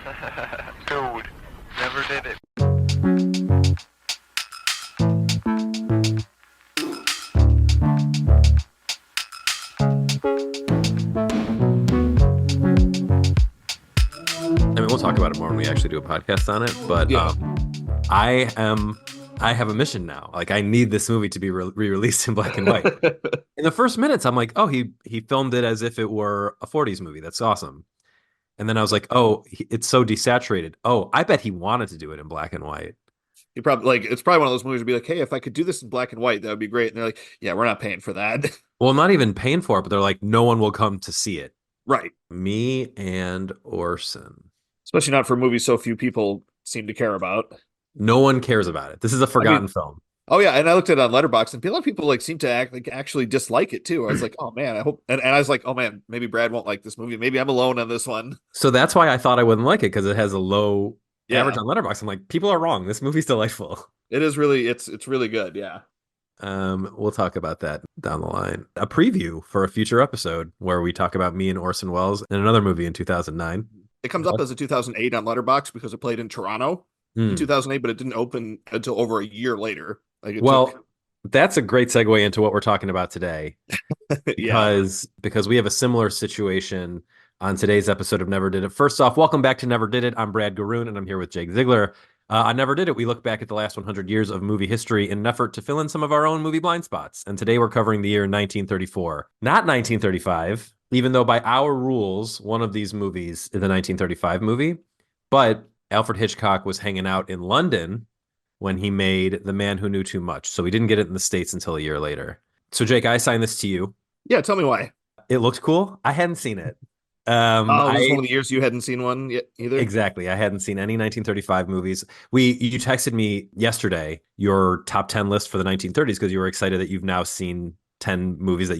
Dude, never did it. I mean, we'll talk about it more when we actually do a podcast on it, but Yeah. I have a mission now. Like, I need this movie to be re-released in black and white. In the first minutes, I'm like, oh, he filmed it as if it were a 40s movie. That's awesome. And then I was like, oh, it's so desaturated. Oh, I bet he wanted to do it in black and white. You probably like it's probably one of those movies to be like, hey, if I could do this in black and white, that would be great. And they're like, yeah, we're not paying for that. Well, I'm not even paying for it, but they're like, no one will come to see it. Right. Me and Orson. Especially not for movies so few people seem to care about. No one cares about it. This is a forgotten film. Oh yeah, and I looked at it on Letterboxd, and a lot of people like seem to actually dislike it too. I was like, oh man, I hope, and I was like, oh man, maybe Brad won't like this movie. Maybe I'm alone on this one. So that's why I thought I wouldn't like it, because it has a low Yeah. average on Letterboxd. I'm like, people are wrong. This movie's delightful. It is really, it's really good. Yeah. We'll talk about that down the line. A preview for a future episode where we talk about me and Orson Welles in another movie in 2009. It comes up as a 2008 on Letterboxd because it played in Toronto in 2008, but it didn't open until over a year later. Like that's a great segue into what we're talking about today. because we have a similar situation on today's episode of Never Did It. First off, welcome back to Never Did It. I'm Brad Garoon, and I'm here with Jake Ziegler. On Never Did It, we look back at the last 100 years of movie history in an effort to fill in some of our own movie blind spots. And today we're covering the year 1934, not 1935, even though by our rules, one of these movies is a 1935 movie. But Alfred Hitchcock was hanging out in London when he made The Man Who Knew Too Much. So we didn't get it in the States until a year later. So Jake, I assigned this to you. Yeah, tell me why. It looked cool. I hadn't seen it. This was one of the years you hadn't seen one yet either? Exactly. I hadn't seen any 1935 movies. You texted me yesterday your top 10 list for the 1930s because you were excited that you've now seen 10 movies that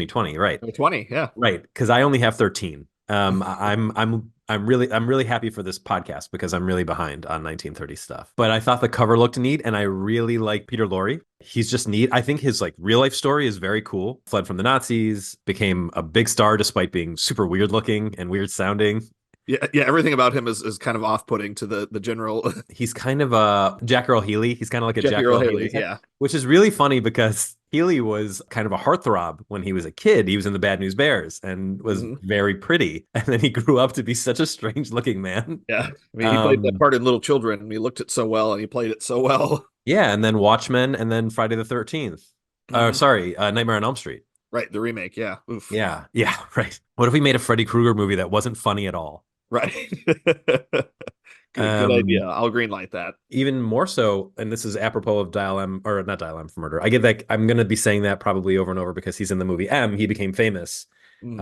20, right. 20, yeah. Right, because I only have 13. I'm really happy for this podcast because I'm really behind on 1930 stuff. But I thought the cover looked neat, and I really like Peter Lorre. He's just neat. I think his real life story is very cool. Fled from the Nazis, became a big star despite being super weird looking and weird sounding. Yeah, everything about him is kind of off-putting to the general. He's kind of a Jack Earl Haley. He's kind of like a Jack Earl Haley, yeah. Which is really funny because Healy was kind of a heartthrob when he was a kid. He was in the Bad News Bears and was very pretty. And then he grew up to be such a strange looking man. Yeah. I mean, he played that part in Little Children, and he looked it so well, and he played it so well. Yeah. And then Watchmen, and then Friday the 13th. Nightmare on Elm Street. Right. The remake. Yeah. Oof. Yeah. Yeah. Right. What if we made a Freddy Krueger movie that wasn't funny at all? Right. Good idea. I'll greenlight that. Even more so, and this is apropos of Dial M, or not Dial M for Murder. I get that. I'm going to be saying that probably over and over because he's in the movie M. He became famous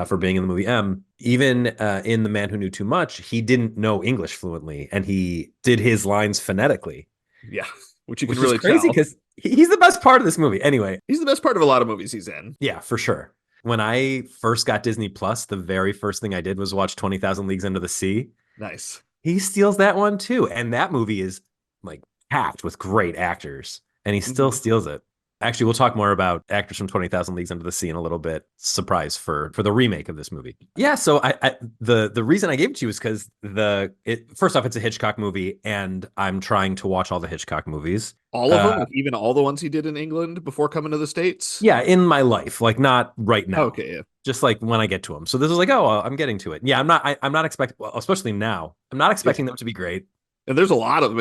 for being in the movie M. Even in The Man Who Knew Too Much, he didn't know English fluently, and he did his lines phonetically. Yeah, which you can really is crazy because he's the best part of this movie. Anyway, he's the best part of a lot of movies he's in. Yeah, for sure. When I first got Disney Plus, the very first thing I did was watch 20,000 Leagues Under the Sea. Nice. He steals that one too. And that movie is packed with great actors, and he still steals it. Actually, we'll talk more about actors from 20,000 Leagues Under the Sea in a little bit. Surprise for the remake of this movie. Yeah, so the reason I gave it to you is because first off, it's a Hitchcock movie, and I'm trying to watch all the Hitchcock movies. All of them? Even all the ones he did in England before coming to the States? Yeah, in my life, not right now. Okay, yeah. Just when I get to them. So this is I'm getting to it. Yeah, I'm not expecting, especially now, I'm not expecting them to be great. And there's a lot of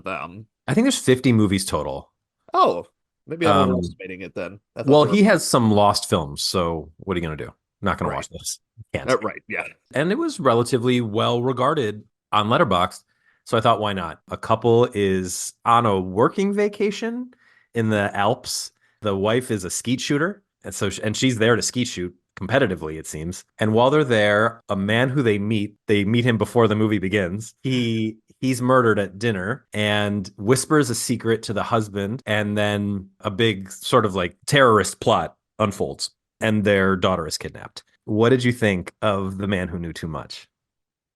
them. I think there's 50 movies total. Oh, maybe I'm underestimating it then. Well, he has some lost films, so what are you going to do? Not going to watch this. Can't. Right, yeah. And it was relatively well regarded on Letterboxd, so I thought, why not? A couple is on a working vacation in the Alps. The wife is a skeet shooter, and she's there to skeet shoot competitively, it seems. And while they're there, a man who they meet him before the movie begins. He's murdered at dinner and whispers a secret to the husband, and then a big sort of terrorist plot unfolds, and their daughter is kidnapped. What did you think of The Man Who Knew Too Much?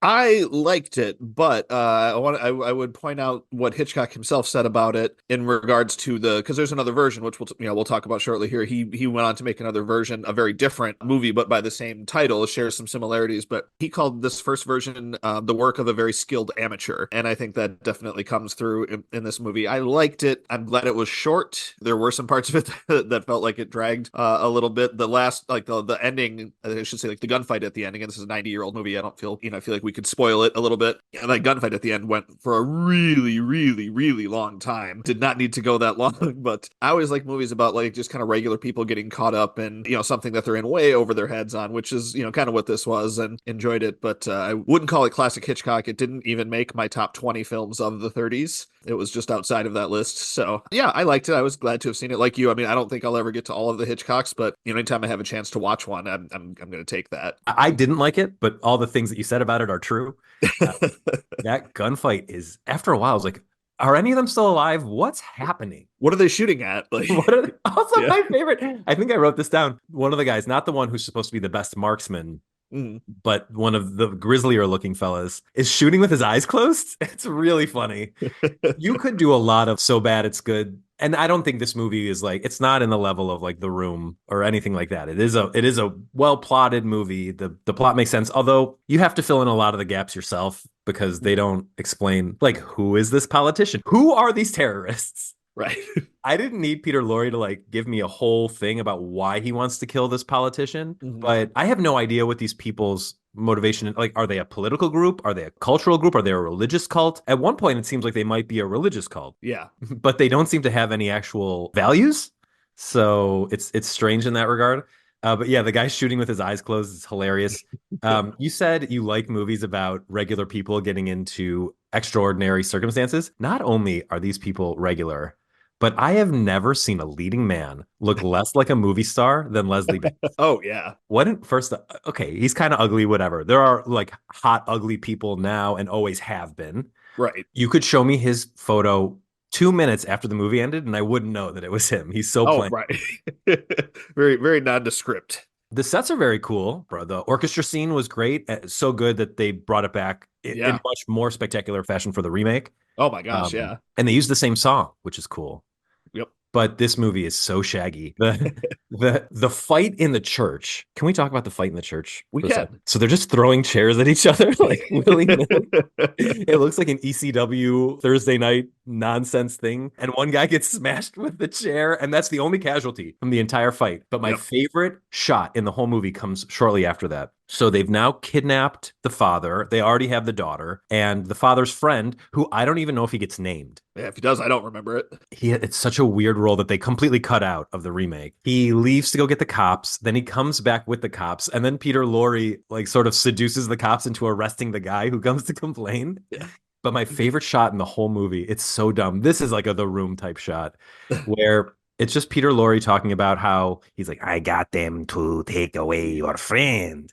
I liked it, but I would point out what Hitchcock himself said about it in regards to because there's another version which we'll talk about shortly here. He went on to make another version, a very different movie, but by the same title, shares some similarities. But he called this first version the work of a very skilled amateur, and I think that definitely comes through in this movie. I liked it. I'm glad it was short. There were some parts of it that felt like it dragged a little bit. The last, like the ending, I should say, like the gunfight at the end. Again, this is a 90-year-old movie. I feel like we could spoil it a little bit. And that gunfight at the end went for a really, really, really long time. Did not need to go that long, but I always like movies about like just kind of regular people getting caught up in, something that they're in way over their heads on, which is, kind of what this was, and enjoyed it. But I wouldn't call it classic Hitchcock. It didn't even make my top 20 films of the 30s. It was just outside of that list. So yeah, I liked it. I was glad to have seen it. Like you, I mean, I don't think I'll ever get to all of the Hitchcocks, but anytime I have a chance to watch one, I'm going to take that. I didn't like it, but all the things that you said about it are true. That gunfight is, after a while, I was like, are any of them still alive? What's happening? What are they shooting at? Like, Also, my favorite, I think I wrote this down. One of the guys, not the one who's supposed to be the best marksman, but one of the grislier looking fellas, is shooting with his eyes closed. It's really funny. You could do a lot of so bad it's good. And I don't think this movie is like, it's not in the level of like The Room or anything like that. It is a well plotted movie. The plot makes sense, although you have to fill in a lot of the gaps yourself because they don't explain, like, who is this politician? Who are these terrorists? Right. I didn't need Peter Lorre to like give me a whole thing about why he wants to kill this politician, but I have no idea what these people's motivation, like, are they a political group? Are they a cultural group? Are they a religious cult? At one point, it seems like they might be a religious cult. Yeah. But they don't seem to have any actual values. So it's strange in that regard. But yeah, the guy shooting with his eyes closed is hilarious. You said you like movies about regular people getting into extraordinary circumstances. Not only are these people regular, but I have never seen a leading man look less like a movie star than Leslie Banks. Oh, yeah. Okay, he's kind of ugly, whatever. There are like hot, ugly people now and always have been. Right. You could show me his photo 2 minutes after the movie ended, and I wouldn't know that it was him. He's so plain. Right. Very, very nondescript. The sets are very cool, bro. The orchestra scene was great. So good that they brought it back in much more spectacular fashion for the remake. Oh my gosh, yeah. And they used the same song, which is cool. Yep. But this movie is so shaggy. The fight in the church. Can we talk about the fight in the church? We can. So they're just throwing chairs at each other like willy-nilly. It looks like an ECW Thursday night nonsense thing. And one guy gets smashed with the chair, and that's the only casualty from the entire fight. But my favorite shot in the whole movie comes shortly after that. So they've now kidnapped the father. They already have the daughter and the father's friend, who I don't even know if he gets named. Yeah, if he does, I don't remember it. It's such a weird role that they completely cut out of the remake. He leaves to go get the cops. Then he comes back with the cops. And then Peter Lorre like sort of seduces the cops into arresting the guy who comes to complain. Yeah. But my favorite shot in the whole movie, it's so dumb. This is like a The Room type shot where it's just Peter Lorre talking about how he's like, I got them to take away your friend.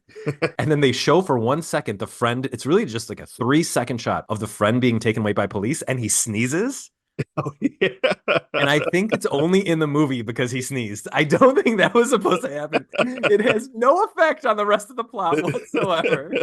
And then they show for 1 second the friend. It's really just like a 3-second shot of the friend being taken away by police, and he sneezes. Oh, yeah. And I think it's only in the movie because he sneezed. I don't think that was supposed to happen. It has no effect on the rest of the plot whatsoever.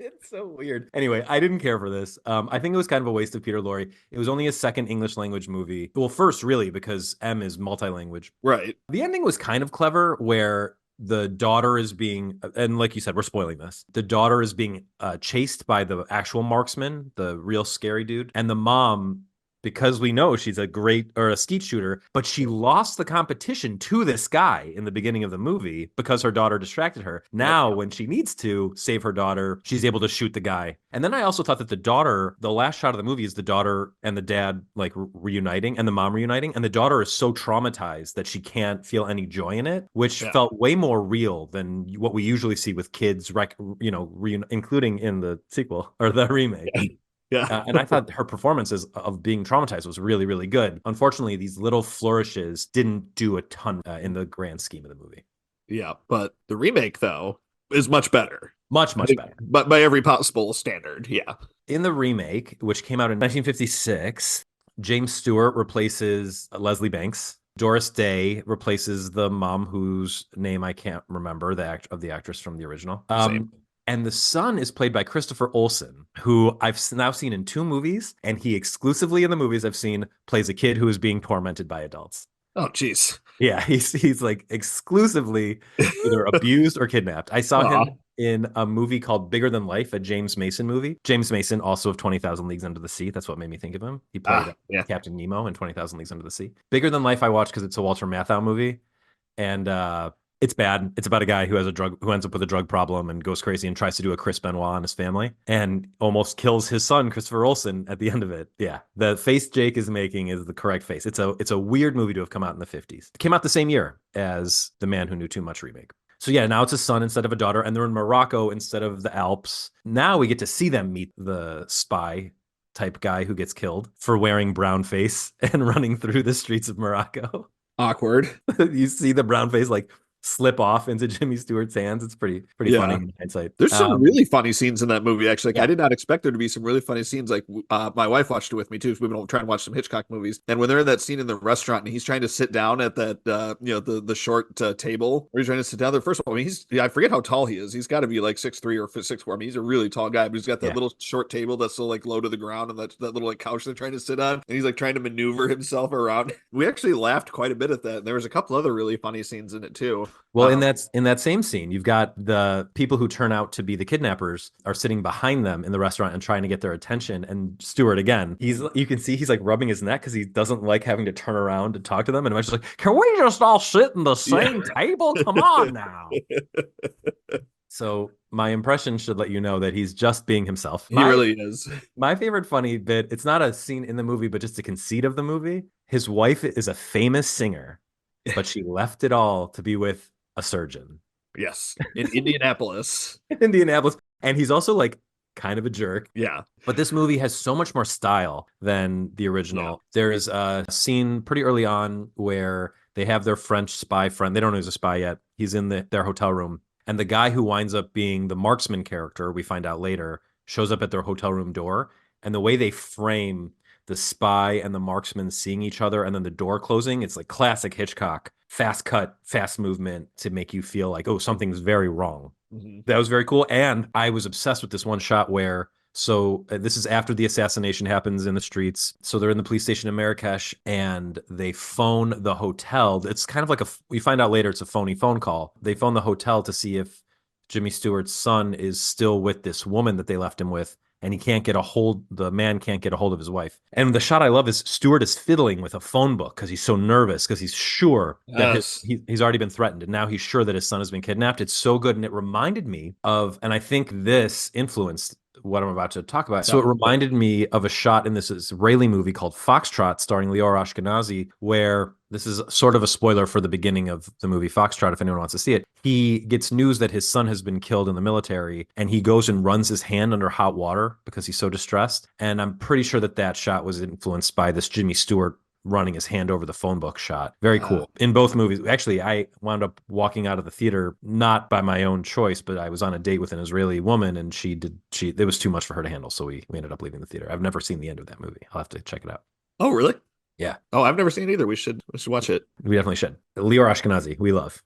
It's so weird. Anyway, I didn't care for this. I think it was kind of a waste of Peter Lorre. It was only his second English language movie. Well, first, really, because M is multi-language. Right. The ending was kind of clever where the daughter is being, and like you said, we're spoiling this. The daughter is being chased by the actual marksman, the real scary dude. And the mom, because we know she's a skeet shooter, but she lost the competition to this guy in the beginning of the movie because her daughter distracted her. Now, when she needs to save her daughter, she's able to shoot the guy. And then I also thought that the last shot of the movie is the daughter and the dad like reuniting and the mom reuniting. And the daughter is so traumatized that she can't feel any joy in it, which felt way more real than what we usually see with kids, including in the sequel or the remake. Yeah. And I thought her performances of being traumatized was really, really good. Unfortunately, these little flourishes didn't do a ton in the grand scheme of the movie. Yeah, but the remake, though, is much better. Much better. But by every possible standard, yeah. In the remake, which came out in 1956, James Stewart replaces Leslie Banks. Doris Day replaces the mom whose name I can't remember, the actress from the original. And the son is played by Christopher Olson, who I've now seen in 2 movies, and he exclusively in the movies I've seen plays a kid who is being tormented by adults. Oh, jeez. Yeah, he's like exclusively either abused or kidnapped. I saw him in a movie called Bigger Than Life, a James Mason movie. James Mason, also of 20,000 Leagues Under the Sea. That's what made me think of him. He played Captain Nemo in 20,000 Leagues Under the Sea. Bigger Than Life I watched because it's a Walter Matthau movie. And it's bad. It's about a guy who ends up with a drug problem and goes crazy and tries to do a Chris Benoit on his family and almost kills his son, Christopher Olson, at the end of it. Yeah. The face Jake is making is the correct face. It's a weird movie to have come out in the 50s. It came out the same year as The Man Who Knew Too Much remake. So yeah, now it's a son instead of a daughter, and they're in Morocco instead of the Alps. Now we get to see them meet the spy type guy who gets killed for wearing brown face and running through the streets of Morocco. Awkward. You see the brown face like slip off into Jimmy Stewart's hands. It's pretty funny in hindsight. There's some really funny scenes in that movie, actually. I did not expect there to be some really funny scenes. Like my wife watched it with me too, so we've been trying to watch some Hitchcock movies. And when they're in that scene in the restaurant and he's trying to sit down at that the short table where he's trying to sit down there. First of all, I mean, I forget how tall he is. He's got to be like 6'3" or 6'4". I mean, he's a really tall guy, but he's got that little short table that's still like low to the ground, and that little like couch they're trying to sit on, and he's like trying to maneuver himself around. We actually laughed quite a bit at that. And there was a couple other really funny scenes in it too. Well, in that same scene, you've got the people who turn out to be the kidnappers are sitting behind them in the restaurant and trying to get their attention. And Stewart, again, you can see he's like rubbing his neck because he doesn't like having to turn around to talk to them. And I'm just like, can we just all sit in the same table? Come on now. So my impression should let you know that he's just being himself. He really is. My favorite funny bit, it's not a scene in the movie, but just a conceit of the movie. His wife is a famous singer, but she left it all to be with a surgeon. Yes, in Indianapolis. And he's also like kind of a jerk. Yeah. But this movie has so much more style than the original. Yeah. There is a scene pretty early on where they have their French spy friend. They don't know he's a spy yet. He's in their hotel room. And the guy who winds up being the marksman character, we find out later, shows up at their hotel room door. And the way they frame the spy and the marksman seeing each other and then the door closing, it's like classic Hitchcock. Fast cut, fast movement to make you feel like, oh, something's very wrong. Mm-hmm. That was very cool. And I was obsessed with this one shot where, this is after the assassination happens in the streets. So they're in the police station in Marrakesh and they phone the hotel. It's kind of like we find out later it's a phony phone call. They phone the hotel to see if Jimmy Stewart's son is still with this woman that they left him with. And the man can't get a hold of his wife. And the shot I love is Stewart is fiddling with a phone book because he's so nervous because he's sure that he's already been threatened. And now he's sure that his son has been kidnapped. It's so good. And it reminded me of, and I think this influenced what I'm about to talk about. So it reminded me of a shot in this Israeli movie called Foxtrot starring Lior Ashkenazi, where this is sort of a spoiler for the beginning of the movie Foxtrot, if anyone wants to see it. He gets news that his son has been killed in the military, and he goes and runs his hand under hot water because he's so distressed. And I'm pretty sure that shot was influenced by this Jimmy Stewart running his hand over the phone book shot. Very cool. In both movies. Actually, I wound up walking out of the theater, not by my own choice, but I was on a date with an Israeli woman, and it was too much for her to handle. So we ended up leaving the theater. I've never seen the end of that movie. I'll have to check it out. Oh, really? Yeah. Oh, I've never seen it either. We should watch it. We definitely should. Lior Ashkenazi, we love.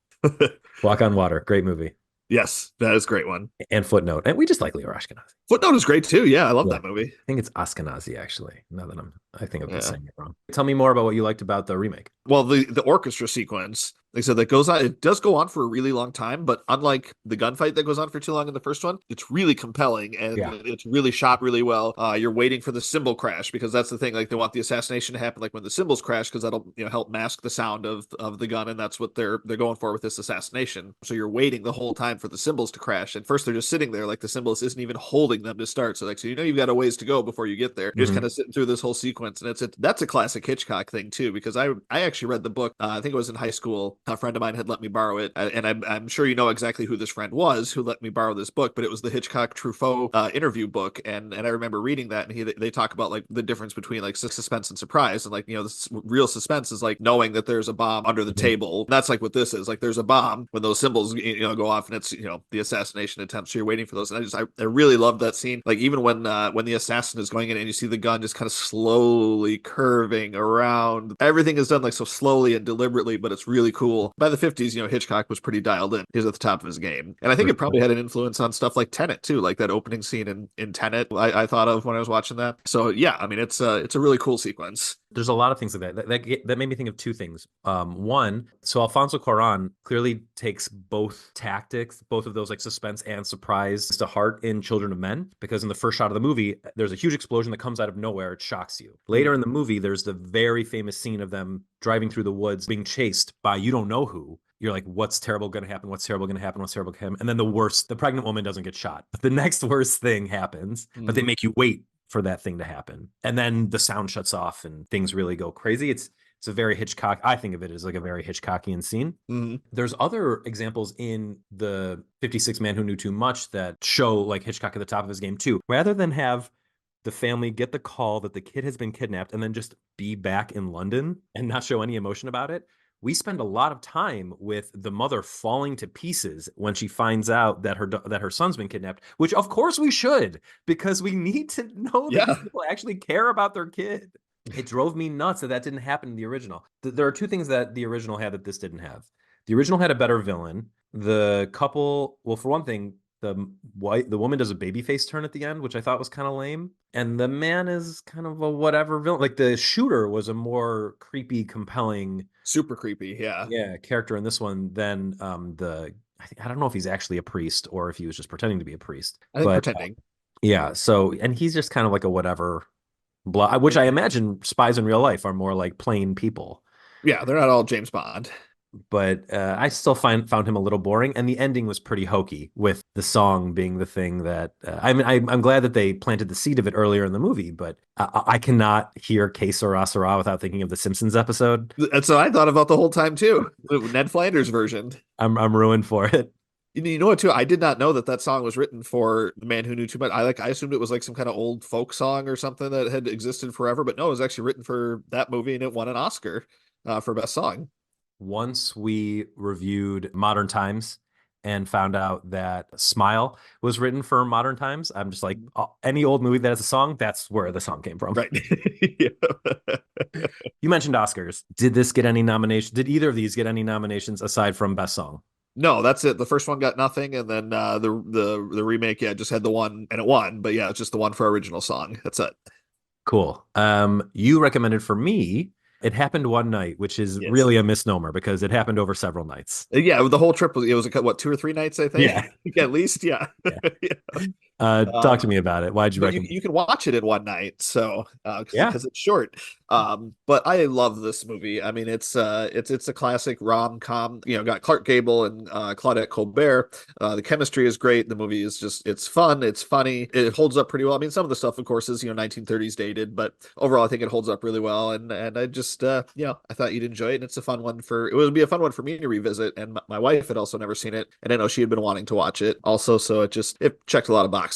Walk on Water, great movie. Yes, that is a great one. And Footnote. And we just like Lior Ashkenazi. Footnote is great too. Yeah, I love that movie. I think it's Ashkenazi, actually. Now that I think I'm saying it wrong. Tell me more about what you liked about the remake. Well, the orchestra sequence, like I said, that goes on. It does go on for a really long time, but unlike the gunfight that goes on for too long in the first one, it's really compelling and it's really shot really well. You're waiting for the cymbal crash because that's the thing. Like they want the assassination to happen like when the cymbals crash because that'll help mask the sound of the gun, and that's what they're going for with this assassination. So you're waiting the whole time for the cymbals to crash. At first they're just sitting there like the cymbalist isn't even holding them to start. So you've got a ways to go before you get there. You're just kind of sitting through this whole sequence, and that's a classic Hitchcock thing too because I actually read the book. I think it was in high school. A friend of mine had let me borrow it, and I'm sure you know exactly who this friend was who let me borrow this book, but it was the Hitchcock Truffaut interview book, and I remember reading that, and they talk about like the difference between like suspense and surprise, and like the real suspense is like knowing that there's a bomb under the table. That's like what this is. Like there's a bomb when those symbols go off, and it's the assassination attempt. So you're waiting for those, and I really loved that scene. Like even when the assassin is going in and you see the gun just kind of slowly curving around. Everything is done like so slowly and deliberately, but it's really cool. By the 50s, Hitchcock was pretty dialed in. He was at the top of his game. And I think it probably had an influence on stuff like Tenet too, like that opening scene in Tenet I thought of when I was watching that. So yeah, I mean it's a really cool sequence. There's a lot of things like that made me think of two things. One, so Alfonso Cuarón clearly takes both tactics, both of those like suspense and surprise to heart in Children of Men, because in the first shot of the movie, there's a huge explosion that comes out of nowhere. It shocks you. Later in the movie, there's the very famous scene of them driving through the woods, being chased by you don't know who. You're like, what's terrible going to happen? What's terrible going to happen? What's terrible going to happen? And then the pregnant woman doesn't get shot. But the next worst thing happens, but they make you wait for that thing to happen. And then the sound shuts off and things really go crazy. It's a very Hitchcock. I think of it as like a very Hitchcockian scene. There's other examples in the 56 Man Who Knew Too Much that show like Hitchcock at the top of his game too. Rather than have the family get the call that the kid has been kidnapped and then just be back in London and not show any emotion about it, we spend a lot of time with the mother falling to pieces when she finds out that her son's been kidnapped, which of course we should, because we need to know that people actually care about their kid. It drove me nuts that didn't happen in the original. There are two things that the original had that this didn't have. The original had a better villain. The couple, well, for one thing, the woman does a babyface turn at the end, which I thought was kind of lame. And the man is kind of a whatever villain. Like the shooter was a more creepy, compelling, super creepy, character in this one than I don't know if he's actually a priest or if he was just pretending to be a priest. I think pretending. So and he's just kind of like a whatever, which I imagine spies in real life are more like plain people. Yeah, they're not all James Bond. But I still found him a little boring, and the ending was pretty hokey, with the song being the thing that I'm glad that they planted the seed of it earlier in the movie, but I cannot hear Que Sera Sera without thinking of the Simpsons episode. That's what I thought about the whole time too. The Ned Flanders version. I'm ruined for it. You know what too? I did not know that song was written for The Man Who Knew Too Much. I assumed it was like some kind of old folk song or something that had existed forever, but no, it was actually written for that movie, and it won an Oscar for best song. Once we reviewed Modern Times and found out that Smile was written for Modern Times, I'm just like, any old movie that has a song, that's where the song came from. Right. You mentioned Oscars. Did this get any nominations? Did either of these get any nominations aside from Best Song? No, that's it. The first one got nothing, and then the remake, just had the one, and it won. But yeah, it's just the one for original song. That's it. Cool. You recommended for me It Happened One Night, which is really a misnomer because it happened over several nights. Yeah, the whole trip was, what, 2 or 3 nights, I think? Yeah. At least, yeah. Talk to me about it. Why'd you recommend? You can watch it in one night, so because it's short. But I love this movie. I mean, it's a classic rom-com. Got Clark Gable and Claudette Colbert. The chemistry is great. The movie is it's fun. It's funny. It holds up pretty well. I mean, some of the stuff, of course, is 1930s dated, but overall, I think it holds up really well. And I just I thought you'd enjoy it. And it's a fun one it would be a fun one for me to revisit. And my wife had also never seen it, and I know she had been wanting to watch it also. So it checked a lot of boxes.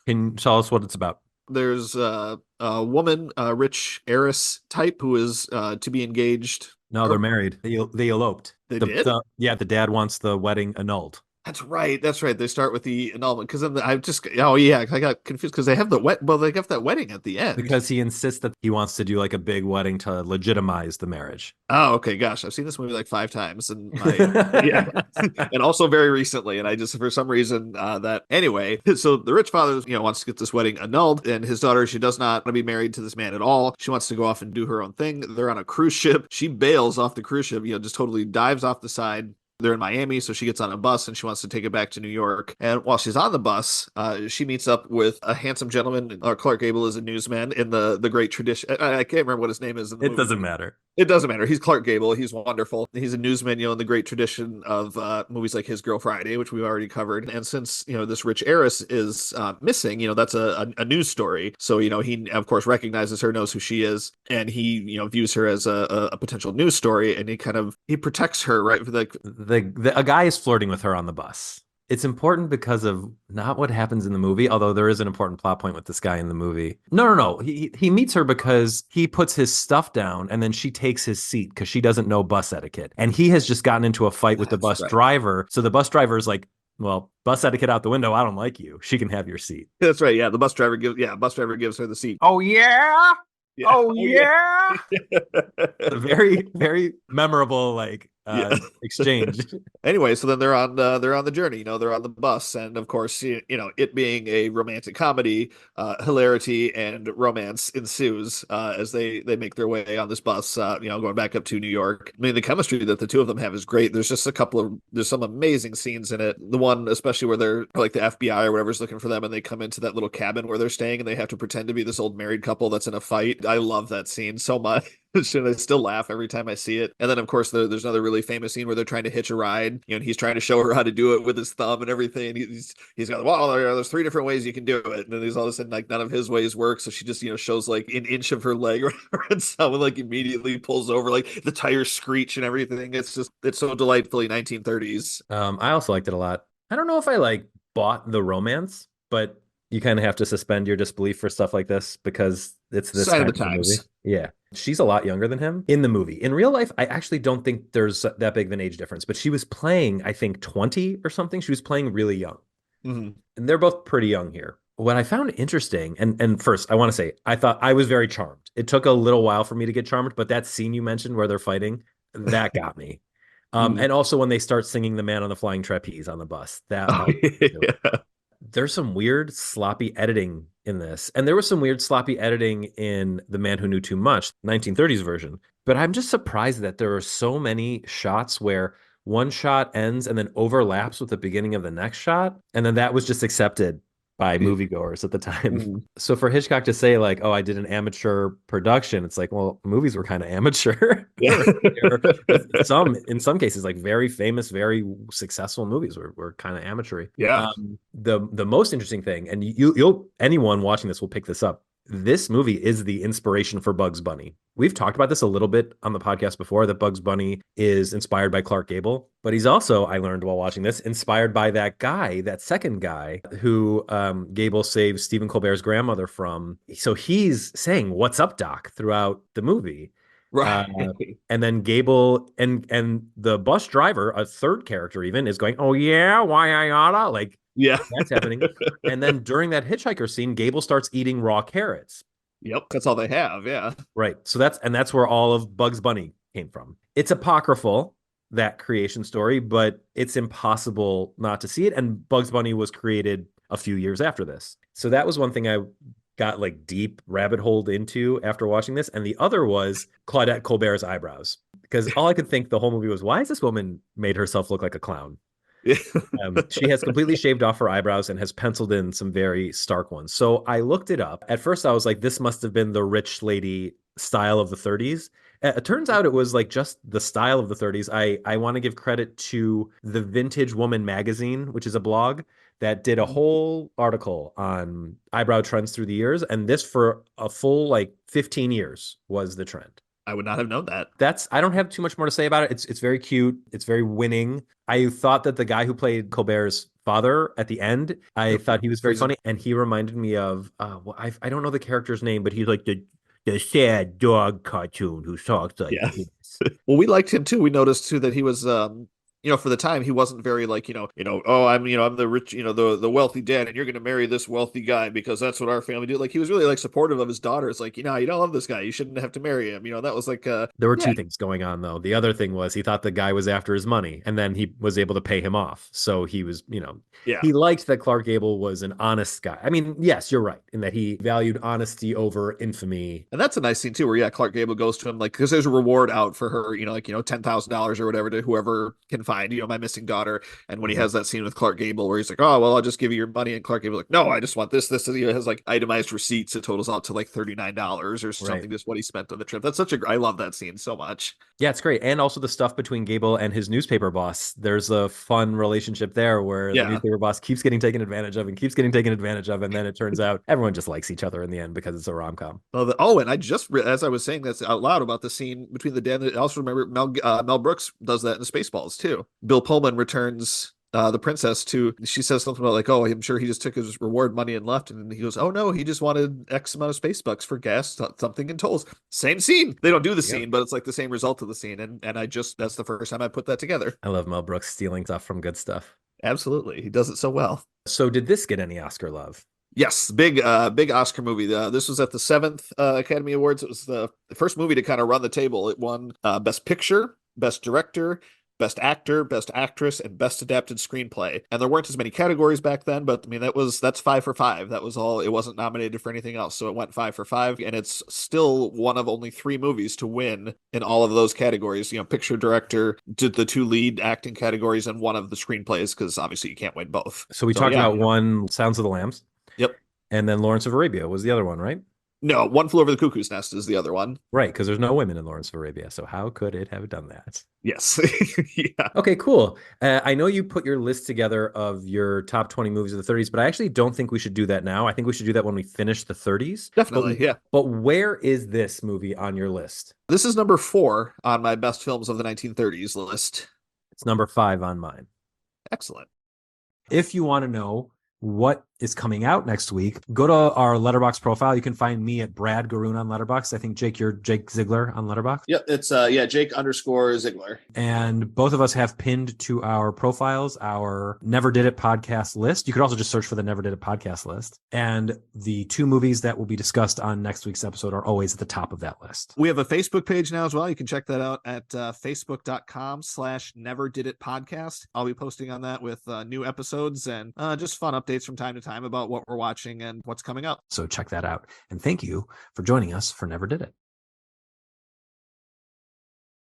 Can you tell us what it's about? There's a woman, a rich heiress type, who is to be engaged. No, they're married. They eloped. They did? The dad wants the wedding annulled. That's right. They start with the annulment, because then I got confused because they have they have that wedding at the end. Because he insists that he wants to do like a big wedding to legitimize the marriage. Oh, okay. Gosh, I've seen this movie like 5 times, and and also very recently. And I just, for some reason, anyway. So the rich father, wants to get this wedding annulled, and his daughter, she does not want to be married to this man at all. She wants to go off and do her own thing. They're on a cruise ship. She bails off the cruise ship. Just totally dives off the side. They're in Miami, so she gets on a bus and she wants to take it back to New York. And while she's on the bus, she meets up with a handsome gentleman. Clark Gable is a newsman in the great tradition. I can't remember what his name is. It doesn't matter. It doesn't matter. He's Clark Gable. He's wonderful. He's a newsman, in the great tradition of movies like His Girl Friday, which we've already covered. And since, this rich heiress is missing, that's a news story. So, he, of course, recognizes her, knows who she is, and he, views her as a potential news story, and he protects her, right? A guy is flirting with her on the bus. It's important because of not what happens in the movie, although there is an important plot point with this guy in the movie. No. He meets her because he puts his stuff down and then she takes his seat because she doesn't know bus etiquette. And he has just gotten into a fight with the bus driver. So the bus driver is like well, bus etiquette out the window. I don't like you. She can have your seat. That's right. Yeah, the bus driver gives her the seat. Oh yeah. Yeah. Oh Oh yeah. yeah. A very, very memorable Yeah. exchange. Anyway, so then they're on the journey, they're on the bus, and of course, it being a romantic comedy, hilarity and romance ensues as they make their way on this bus, going back up to New York. I mean, the chemistry that the two of them have is great. There's some amazing scenes in it. The one especially where they're like the FBI or whatever's looking for them, and they come into that little cabin where they're staying, and they have to pretend to be this old married couple that's in a fight. I love that scene so much. And I still laugh every time I see it. And then, of course, there's another really famous scene where they're trying to hitch a ride. And he's trying to show her how to do it with his thumb and everything. He's got, well, there's 3 different ways you can do it. And then he's all of a sudden like none of his ways work. So she just shows like an inch of her leg, or whatever, and someone like immediately pulls over, like the tires screech and everything. It's so delightfully 1930s. I also liked it a lot. I don't know if I bought the romance, but you kind of have to suspend your disbelief for stuff like this because it's this Sign kind of the times. movie. Yeah. She's a lot younger than him in the movie. In real life, I actually don't think there's that big of an age difference, but she was playing, I think, 20 or something. She was playing really young. Mm-hmm. And they're both pretty young here. What I found interesting, and first, I want to say, I thought I was very charmed. It took a little while for me to get charmed, but that scene you mentioned where they're fighting, that got me. And also when they start singing The Man on the Flying Trapeze on the bus, Yeah. There's some weird sloppy editing in this. And there was some weird sloppy editing in The Man Who Knew Too Much, 1930s version. But I'm just surprised that there are so many shots where one shot ends and then overlaps with the beginning of the next shot. And then that was just accepted by moviegoers at the time. So for Hitchcock to say oh, I did an amateur production, it's like, well, movies were kind of amateur. Yeah. In some cases, very famous, very successful movies were kind of amateur. Yeah. The most interesting thing, and anyone watching this will pick this up. This movie is the inspiration for Bugs Bunny. We've talked about this a little bit on the podcast before, that Bugs Bunny is inspired by Clark Gable, but he's also, I learned while watching this, inspired by that second guy who Gable saves Stephen Colbert's grandmother from. So he's saying, "What's up, Doc?" throughout the movie. Right. And then Gable and the bus driver, a third character even, is going, "Oh yeah, why I oughta?" Yeah, that's happening. And then during that hitchhiker scene, Gable starts eating raw carrots. Yep, that's all they have. Yeah, right. So that's where all of Bugs Bunny came from. It's apocryphal, that creation story, but it's impossible not to see it. And Bugs Bunny was created a few years after this. So that was one thing I got deep rabbit holed into after watching this. And the other was Claudette Colbert's eyebrows, because all I could think the whole movie was, why has this woman made herself look like a clown? She has completely shaved off her eyebrows and has penciled in some very stark ones. So I looked it up. At first I was like, this must have been the rich lady style of the 30s. It turns out it was just the style of the 30s. I want to give credit to the Vintage Woman magazine, which is a blog that did a whole article on eyebrow trends through the years. And this, for a full 15 years, was the trend. I would not have known that. I don't have too much more to say about it. It's very cute. It's very winning. I thought that the guy who played Colbert's father at the end, I thought he was very funny. And he reminded me of, I don't know the character's name, but he's like the sad dog cartoon who talks like this. Well, we liked him too. We noticed too that he was for the time, he wasn't very oh, I'm the rich, the wealthy dad, and you're going to marry this wealthy guy because that's what our family do. He was really supportive of his daughter. It's you don't love this guy, you shouldn't have to marry him. That was there were two things going on though. The other thing was he thought the guy was after his money, and then he was able to pay him off. So he was, he liked that Clark Gable was an honest guy. I mean, yes, you're right in that he valued honesty over infamy. And that's a nice scene too, where Clark Gable goes to him because there's a reward out for her, $10,000 or whatever to whoever can find my missing daughter. And when he has that scene with Clark Gable where he's like, oh, well, I'll just give you your money, and Clark Gable no, I just want this. He has itemized receipts. It totals out to $39 or something, just what he spent on the trip. That's I love that scene so much. Yeah, it's great. And also the stuff between Gable and his newspaper boss. There's a fun relationship there where the newspaper boss keeps getting taken advantage of. And then it turns out everyone just likes each other in the end because it's a rom-com. And I just, as I was saying this out loud about the scene between the dad, I also remember Mel Brooks does that in Spaceballs too. Bill Pullman returns the princess she says something about oh, I'm sure he just took his reward money and left. And he goes, oh no, he just wanted X amount of space bucks for gas, something in tolls. Same scene. They don't do the scene, but it's the same result of the scene. And that's the first time I put that together. I love Mel Brooks stealing stuff from good stuff. Absolutely. He does it so well. So did this get any Oscar love? Yes, big Oscar movie. This was at the 7th Academy Awards. It was the first movie to kind of run the table. It won Best Picture, Best Director, Best Actor, Best Actress, and Best Adapted Screenplay. And there weren't as many categories back then, but I mean that's 5 for 5. That was all. It wasn't nominated for anything else, so it went 5 for 5. And it's still one of only 3 movies to win in all of those categories. You know, picture, director, did the 2 lead acting categories, and one of the screenplays, because obviously you can't win both. So we talked about one, Sounds of the Lambs. Yep. And then Lawrence of Arabia was the other one, right? No, One Flew Over the Cuckoo's Nest is the other one. Right, because there's no women in Lawrence of Arabia. So how could it have done that? Yes. Yeah. Okay, cool. I know you put your list together of your top 20 movies of the 30s, but I actually don't think we should do that now. I think we should do that when we finish the 30s. Definitely, yeah. But where is this movie on your list? This is number 4 on my best films of the 1930s list. It's number 5 on mine. Excellent. If you want to know what is coming out next week, go to our Letterboxd profile. You can find me at Brad Garoon on Letterboxd. I think, Jake, you're Jake Ziegler on Letterboxd. Yep, it's Jake_Ziegler. And both of us have pinned to our profiles our Never Did It podcast list. You could also just search for the Never Did It podcast list. And the 2 movies that will be discussed on next week's episode are always at the top of that list. We have a Facebook page now as well. You can check that out at facebook.com/neverdiditpodcast. I'll be posting on that with new episodes and just fun updates from time to time about what we're watching and what's coming up. So check that out. And thank you for joining us for Never Did It.